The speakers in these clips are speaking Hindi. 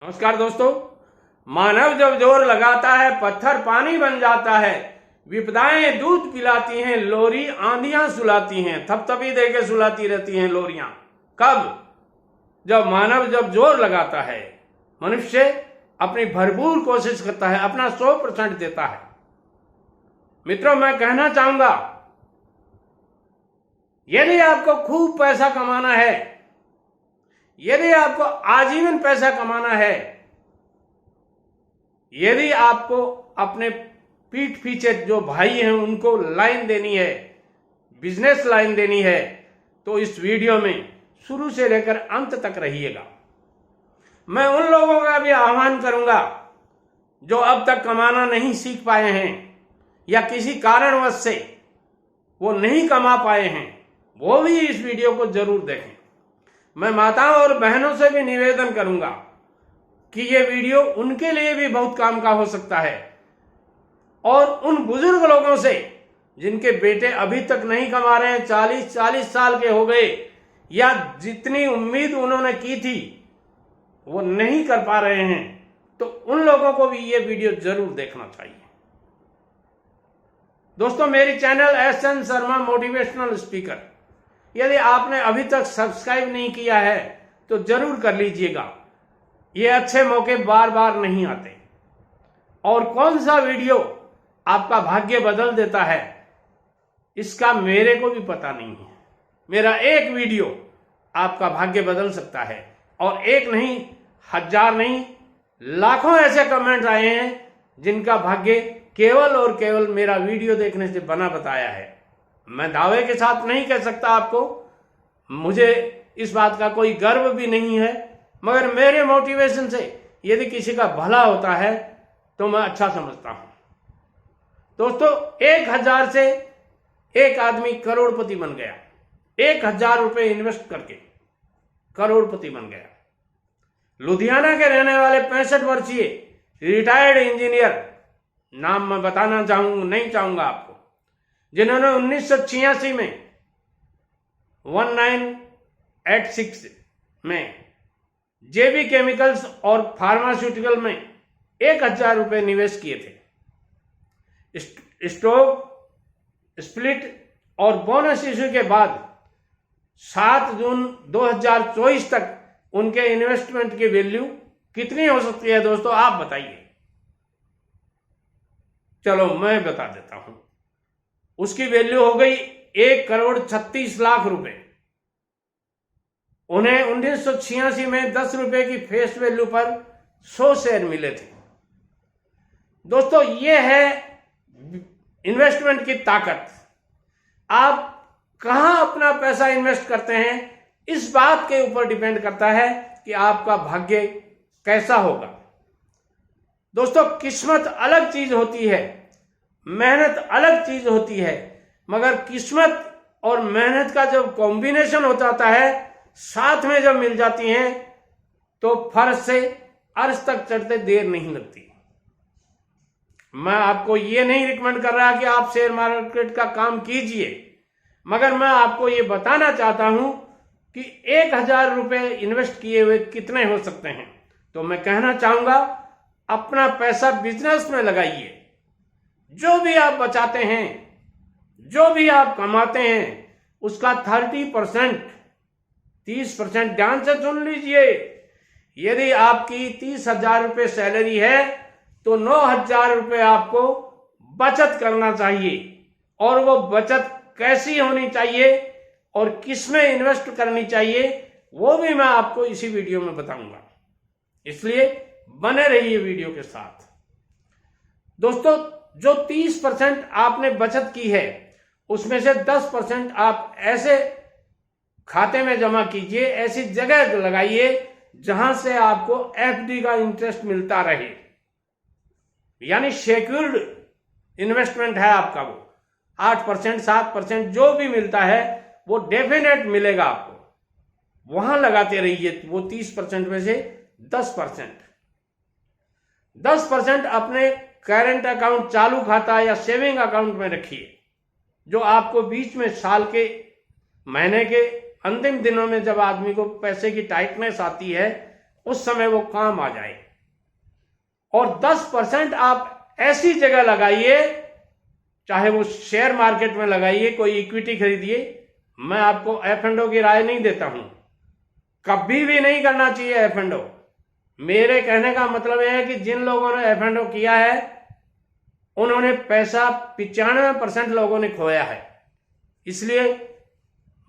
नमस्कार दोस्तों। मानव जब जोर लगाता है पत्थर पानी बन जाता है। विपदाएं दूध पिलाती हैं, लोरी आंधियां सुलाती हैं, थपथपी दे के सुलाती रहती हैं लोरियां। कब? जब मानव जब जोर लगाता है, मनुष्य अपनी भरपूर कोशिश करता है, अपना 100% देता है। मित्रों, मैं कहना चाहूंगा, यदि आपको खूब पैसा कमाना है, यदि आपको आजीवन पैसा कमाना है, यदि आपको अपने पीठ पीछे जो भाई हैं उनको लाइन देनी है, बिजनेस लाइन देनी है, तो इस वीडियो में शुरू से लेकर अंत तक रहिएगा। मैं उन लोगों का भी आह्वान करूंगा जो अब तक कमाना नहीं सीख पाए हैं या किसी कारणवश से वो नहीं कमा पाए हैं, वो भी इस वीडियो को जरूर देखें। मैं माताओं और बहनों से भी निवेदन करूंगा कि ये वीडियो उनके लिए भी बहुत काम का हो सकता है, और उन बुजुर्ग लोगों से जिनके बेटे अभी तक नहीं कमा रहे हैं, 40 साल के हो गए, या जितनी उम्मीद उन्होंने की थी वो नहीं कर पा रहे हैं, तो उन लोगों को भी ये वीडियो जरूर देखना चाहिए। दोस्तों, मेरी channel SN Sharma motivational speaker, यदि आपने अभी तक सब्सक्राइब नहीं किया है तो जरूर कर लीजिएगा। ये अच्छे मौके बार बार नहीं आते। और कौन सा वीडियो आपका भाग्य बदल देता है, इसका मेरे को भी पता नहीं है। मेरा एक वीडियो आपका भाग्य बदल सकता है, और एक नहीं, हजार नहीं, लाखों ऐसे कमेंट आए हैं जिनका भाग्य केवल और केवल मेरा वीडियो देखने से बना बताया है। मैं दावे के साथ नहीं कह सकता आपको, मुझे इस बात का कोई गर्व भी नहीं है, मगर मेरे मोटिवेशन से यदि किसी का भला होता है तो मैं अच्छा समझता हूं। दोस्तों, 1000 से एक आदमी करोड़पति बन गया। 1000 रुपए इन्वेस्ट करके करोड़पति बन गया। लुधियाना के रहने वाले 65 वर्षीय रिटायर्ड इंजीनियर, नाम मैं बताना नहीं चाहूंगा आपको, जिन्होंने 1986 में 1986 में जेबी केमिकल्स और फार्मास्यूटिकल में 1000 रुपए निवेश किए थे। स्टॉक स्प्लिट और बोनस इश्यू के बाद 7 जून 2024 तक उनके इन्वेस्टमेंट की वैल्यू कितनी हो सकती है दोस्तों, आप बताइए। चलो मैं बता देता हूं। उसकी वैल्यू हो गई 1,36,00,000 रुपए। उन्हें 1986 में 10 रुपए की फेस वैल्यू पर 100 शेयर मिले थे। दोस्तों, ये है इन्वेस्टमेंट की ताकत। आप कहां अपना पैसा इन्वेस्ट करते हैं, इस बात के ऊपर डिपेंड करता है कि आपका भाग्य कैसा होगा। दोस्तों, किस्मत अलग चीज होती है, मेहनत अलग चीज होती है, मगर किस्मत और मेहनत का जब कॉम्बिनेशन हो जाता है, साथ में जब मिल जाती हैं, तो फर्श से अर्श तक चढ़ते देर नहीं लगती। मैं आपको ये नहीं रिकमेंड कर रहा कि आप शेयर मार्केट का काम कीजिए, मगर मैं आपको ये बताना चाहता हूं कि 1000 रुपए इन्वेस्ट किए हुए कितने हो सकते हैं। तो मैं कहना चाहूंगा, अपना पैसा बिजनेस में लगाइए। जो भी आप बचाते हैं, जो भी आप कमाते हैं, उसका 30% ध्यान से सुन लीजिए। यदि आपकी 30,000 रुपए सैलरी है तो 9,000 रुपए आपको बचत करना चाहिए। और वो बचत कैसी होनी चाहिए और किस में इन्वेस्ट करनी चाहिए, वो भी मैं आपको इसी वीडियो में बताऊंगा। इसलिए बने रहिए वीडियो के साथ। दोस्तों, जो 30% आपने बचत की है, उसमें से 10% आप ऐसे खाते में जमा कीजिए, ऐसी जगह लगाइए जहां से आपको FD का इंटरेस्ट मिलता रहे। यानी सिक्योर्ड इन्वेस्टमेंट है आपका। वो 8% 7% जो भी मिलता है वो डेफिनेट मिलेगा आपको। वहां लगाते रहिए। वो 30% में से 10% अपने करंट अकाउंट, चालू खाता या सेविंग अकाउंट में रखिए, जो आपको बीच में साल के, महीने के अंतिम दिनों में जब आदमी को पैसे की टाइटनेस आती है, उस समय वो काम आ जाए। और 10% आप ऐसी जगह लगाइए, चाहे वो शेयर मार्केट में लगाइए, कोई इक्विटी खरीदिए। मैं आपको एफ&ओ की राय नहीं देता हूं, कभी भी नहीं करना चाहिए एफ&ओ। मेरे कहने का मतलब यह है कि जिन लोगों ने एफ&ओ किया है उन्होंने पैसा 95% लोगों ने खोया है। इसलिए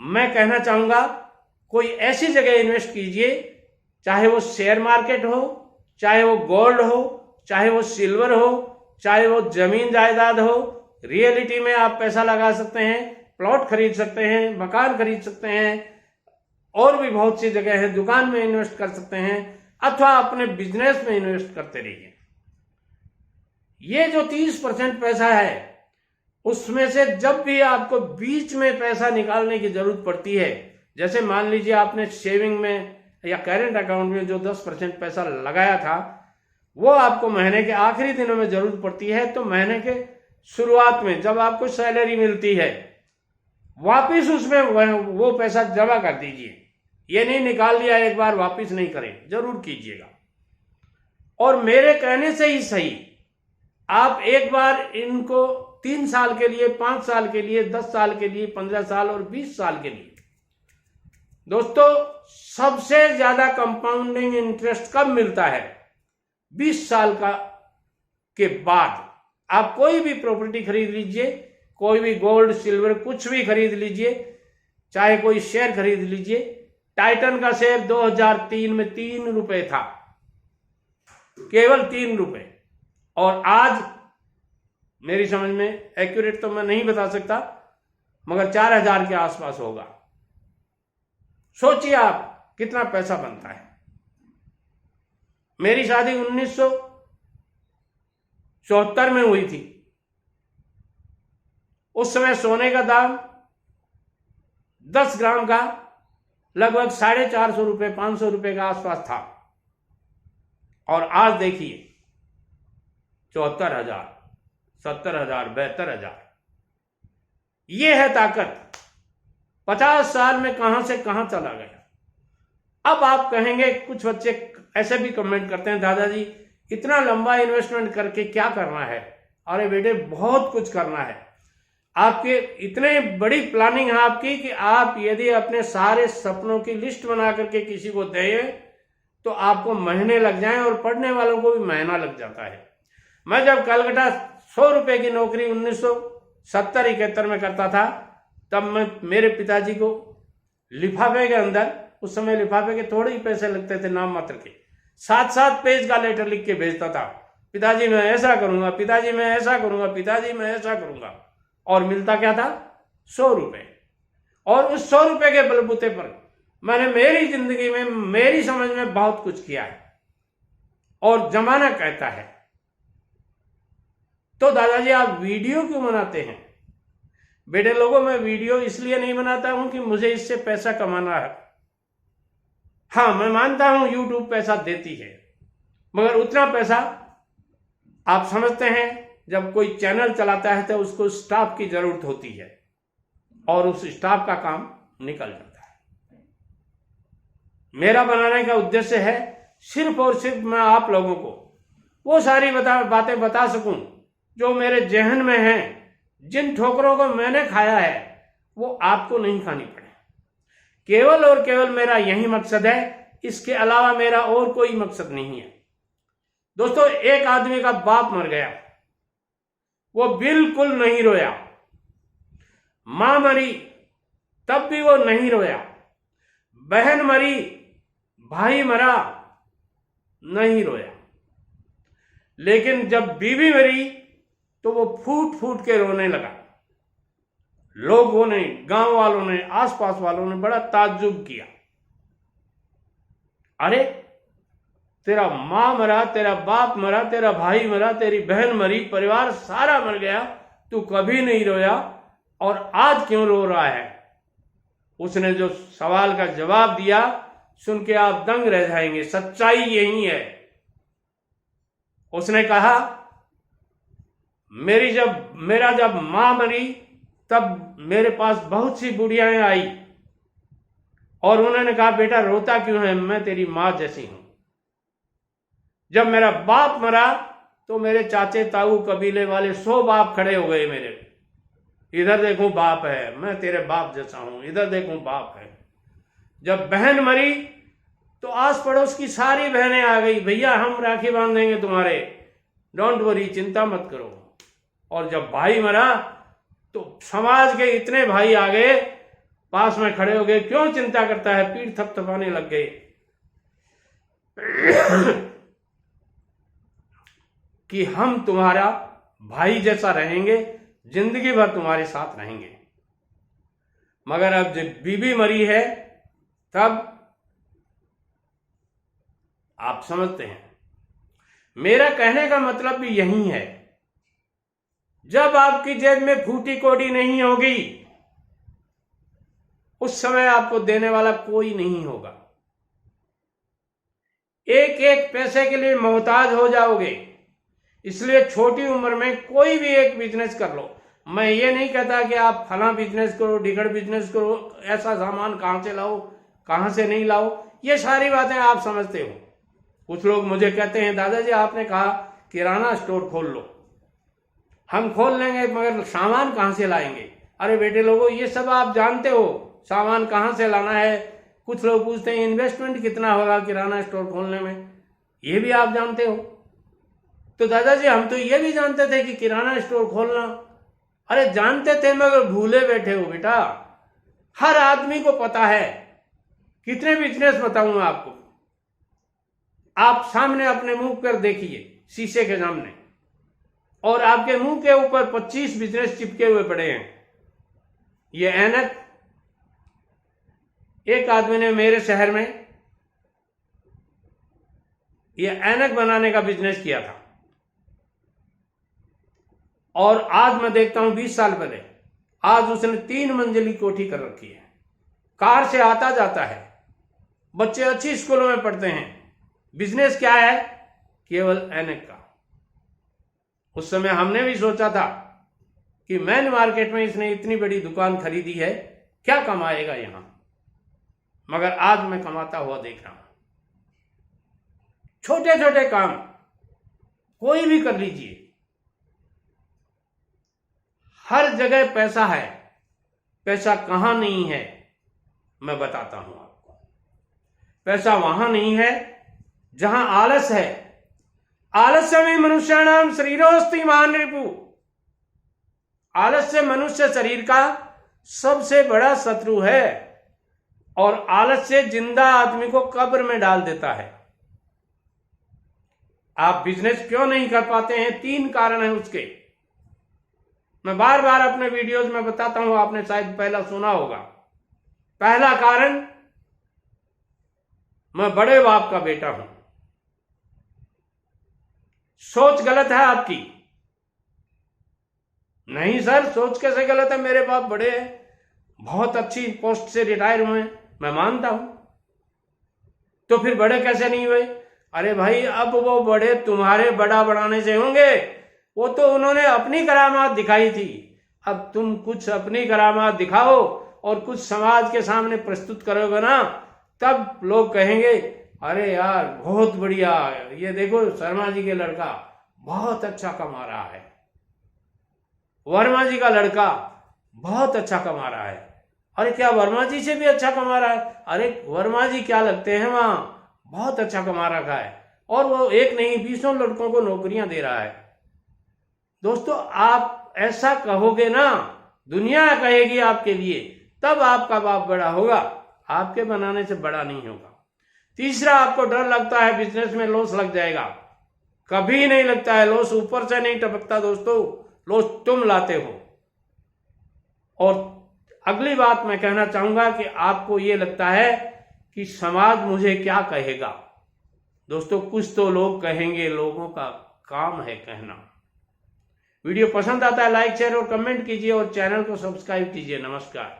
मैं कहना चाहूंगा कोई ऐसी जगह इन्वेस्ट कीजिए, चाहे वो शेयर मार्केट हो, चाहे वो गोल्ड हो, चाहे वो सिल्वर हो, चाहे वो जमीन जायदाद हो। रियलिटी में आप पैसा लगा सकते हैं, प्लॉट खरीद सकते हैं, मकान खरीद सकते हैं, और भी बहुत सी जगह है, दुकान में इन्वेस्ट कर सकते हैं, अथवा अपने बिजनेस में इन्वेस्ट करते रहिए। ये जो 30% पैसा है उसमें से जब भी आपको बीच में पैसा निकालने की जरूरत पड़ती है, जैसे मान लीजिए आपने सेविंग में या करेंट अकाउंट में जो 10% पैसा लगाया था वो आपको महीने के आखिरी दिनों में जरूरत पड़ती है, तो महीने के शुरुआत में जब आपको सैलरी मिलती है वापिस उसमें वो पैसा जमा कर दीजिए। ये नहीं निकाल लिया एक बार वापिस नहीं करें, जरूर कीजिएगा। और मेरे कहने से ही सही आप एक बार इनको 3 साल के लिए, 5 साल के लिए, 10 साल के लिए, 15 साल और 20 साल के लिए। दोस्तों, सबसे ज्यादा कंपाउंडिंग इंटरेस्ट कब मिलता है? 20 साल के बाद। आप कोई भी प्रॉपर्टी खरीद लीजिए, कोई भी गोल्ड सिल्वर कुछ भी खरीद लीजिए, चाहे कोई शेयर खरीद लीजिए। टाइटन का शेयर 2003 में 3 रुपए था, केवल 3 रुपए, और आज मेरी समझ में, एक्यूरेट तो मैं नहीं बता सकता, मगर 4000 के आसपास होगा। सोचिए आप कितना पैसा बनता है। मेरी शादी 1974 में हुई थी। उस समय सोने का दाम 10 ग्राम का लगभग 450 रुपए, 500 रुपए के आसपास था, और आज देखिए 74,000, 70,000, 72,000। ये है ताकत। 50 साल में कहां से कहां चला गया। अब आप कहेंगे, कुछ बच्चे ऐसे भी कमेंट करते हैं, दादाजी इतना लंबा इन्वेस्टमेंट करके क्या करना है? अरे बेटे, बहुत कुछ करना है। आपके इतने बड़ी प्लानिंग है आपकी कि आप यदि अपने सारे सपनों की लिस्ट बना करके किसी को दें तो आपको महीने लग जाएं, और पढ़ने वालों को भी महीना लग जाता है। मैं जब कलकत्ता 100 रुपए की नौकरी 1970-71 में करता था, तब मैं मेरे पिताजी को लिफाफे के अंदर, उस समय लिफाफे के थोड़े ही पैसे लगते थे नाम मात्र के, 7-7 पेज का लेटर लिख के भेजता था। पिताजी मैं ऐसा करूंगा, पिताजी मैं ऐसा करूंगा, पिताजी मैं ऐसा करूंगा, और मिलता क्या था? 100 रुपए। और उस 100 रुपए के बलबूते पर मैंने मेरी जिंदगी में, मेरी समझ में बहुत कुछ किया है, और जमाना कहता है। तो दादाजी आप वीडियो क्यों बनाते हैं? बेटे लोगों, मैं वीडियो इसलिए नहीं बनाता हूं कि मुझे इससे पैसा कमाना है। हाँ, मैं मानता हूं YouTube पैसा देती है, मगर उतना पैसा आप समझते हैं, जब कोई चैनल चलाता है तो उसको स्टाफ की जरूरत होती है, और उस स्टाफ का काम निकल जाता है। मेरा बनाने का उद्देश्य है सिर्फ और सिर्फ मैं आप लोगों को वो सारी बातें बता सकूं जो मेरे जहन में हैं। जिन ठोकरों को मैंने खाया है वो आपको नहीं खानी पड़े। केवल और केवल मेरा यही मकसद है, इसके अलावा मेरा और कोई मकसद नहीं है। दोस्तों, एक आदमी का बाप मर गया, वो बिल्कुल नहीं रोया। मां मरी, तब भी वो नहीं रोया। बहन मरी, भाई मरा, नहीं रोया। लेकिन जब बीवी मरी तो वो फूट फूट के रोने लगा। लोगों ने, गांव वालों ने, आसपास वालों ने बड़ा ताज्जुब किया। अरे, तेरा मां मरा, तेरा बाप मरा, तेरा भाई मरा, तेरी बहन मरी, परिवार सारा मर गया, तू कभी नहीं रोया, और आज क्यों रो रहा है? उसने जो सवाल का जवाब दिया, सुन के आप दंग रह जाएंगे। सच्चाई यही है। उसने कहा, मेरा जब मां मरी तब मेरे पास बहुत सी बुढ़ियाएं आई, और उन्होंने कहा, बेटा रोता क्यों है? मैं तेरी मां जैसी हूं। जब मेरा बाप मरा तो मेरे चाचे ताऊ कबीले वाले 100 बाप खड़े हो गए मेरे। इधर देखो बाप है, मैं तेरे बाप जैसा हूं, इधर देखो बाप है। जब बहन मरी तो आस पड़ोस की सारी बहनें आ गई, भैया हम राखी बांधेंगे तुम्हारे, डोंट वरी, चिंता मत करो। और जब भाई मरा तो समाज के इतने भाई आ गए, पास में खड़े हो गए, क्यों चिंता करता है, पीठ थपथपाने लग गए। कि हम तुम्हारा भाई जैसा रहेंगे, जिंदगी भर तुम्हारे साथ रहेंगे। मगर अब जब बीबी मरी है तब आप समझते हैं। मेरा कहने का मतलब भी यही है, जब आपकी जेब में फूटी कौड़ी नहीं होगी उस समय आपको देने वाला कोई नहीं होगा। एक एक पैसे के लिए मोहताज हो जाओगे। इसलिए छोटी उम्र में कोई भी एक बिजनेस कर लो। मैं ये नहीं कहता कि आप फला बिजनेस करो, ढिकड़ बिजनेस करो, ऐसा सामान कहां से लाओ, कहां से नहीं लाओ, ये सारी बातें आप समझते हो। कुछ लोग मुझे कहते हैं, दादाजी आपने कहा किराना स्टोर खोल लो, हम खोल लेंगे, मगर सामान कहां से लाएंगे। अरे बेटे लोगों, ये सब आप जानते हो, सामान कहां से लाना है। कुछ लोग पूछते हैं इन्वेस्टमेंट कितना होगा किराना स्टोर खोलने में, ये भी आप जानते हो। तो दादाजी हम तो ये भी जानते थे कि किराना स्टोर खोलना, अरे जानते थे मगर भूले बैठे हो बेटा। हर आदमी को पता है। कितने बिजनेस बताऊंगा आपको, आप सामने अपने मुंह पर देखिए, शीशे के सामने, और आपके मुंह के ऊपर 25 बिजनेस चिपके हुए पड़े हैं। ये ऐनक, एक आदमी ने मेरे शहर में ये ऐनक बनाने का बिजनेस किया था, और आज मैं देखता हूं 20 साल पहले, आज उसने 3 मंजिली कोठी कर रखी है, कार से आता जाता है, बच्चे अच्छी स्कूलों में पढ़ते हैं। बिजनेस क्या है, केवल ऐनक का। उस समय हमने भी सोचा था कि मेन मार्केट में इसने इतनी बड़ी दुकान खरीदी है, क्या कमाएगा यहां, मगर आज मैं कमाता हुआ देख रहा हूं। छोटे छोटे काम कोई भी कर लीजिए, हर जगह पैसा है। पैसा कहां नहीं है मैं बताता हूं आपको। पैसा वहां नहीं है जहां आलस है। आलस्य में मनुष्याणाम शरीरोस्ति महान रिपु। आलस्य मनुष्य शरीर का सबसे बड़ा शत्रु है, और आलस्य जिंदा आदमी को कब्र में डाल देता है। आप बिजनेस क्यों नहीं कर पाते हैं, 3 कारण हैं उसके। मैं बार बार अपने वीडियोस में बताता हूं, आपने शायद पहला सुना होगा। पहला कारण, मैं बड़े बाप का बेटा हूं। सोच गलत है आपकी। नहीं सर, सोच कैसे गलत है, मेरे बाप बड़े हैं, बहुत अच्छी पोस्ट से रिटायर हुए, मैं मानता हूं, तो फिर बड़े कैसे नहीं हुए। अरे भाई, अब वो बड़े तुम्हारे बड़ा बढ़ाने से होंगे, वो तो उन्होंने अपनी करामात दिखाई थी। अब तुम कुछ अपनी करामात दिखाओ और कुछ समाज के सामने प्रस्तुत करोगे ना, तब लोग कहेंगे अरे यार बहुत बढ़िया, ये देखो शर्मा जी के लड़का बहुत अच्छा कमा रहा है, वर्मा जी का लड़का बहुत अच्छा कमा रहा है। अरे क्या वर्मा जी से भी अच्छा कमा रहा है? अरे वर्मा जी क्या लगते हैं, वहां बहुत अच्छा कमा रखा है, और वो एक नहीं 20 लड़कों को नौकरियां दे रहा है। दोस्तों, आप ऐसा कहोगे ना, दुनिया कहेगी आपके लिए, तब आपका बाप बड़ा होगा, आपके बनाने से बड़ा नहीं होगा। तीसरा, आपको डर लगता है बिजनेस में लॉस लग जाएगा। कभी नहीं लगता है लॉस, ऊपर से नहीं टपकता दोस्तों, लॉस तुम लाते हो। और अगली बात मैं कहना चाहूंगा कि आपको ये लगता है कि समाज मुझे क्या कहेगा। दोस्तों, कुछ तो लोग कहेंगे, लोगों का काम है कहना। वीडियो पसंद आता है लाइक शेयर और कमेंट कीजिए, और चैनल को सब्सक्राइब कीजिए। नमस्कार।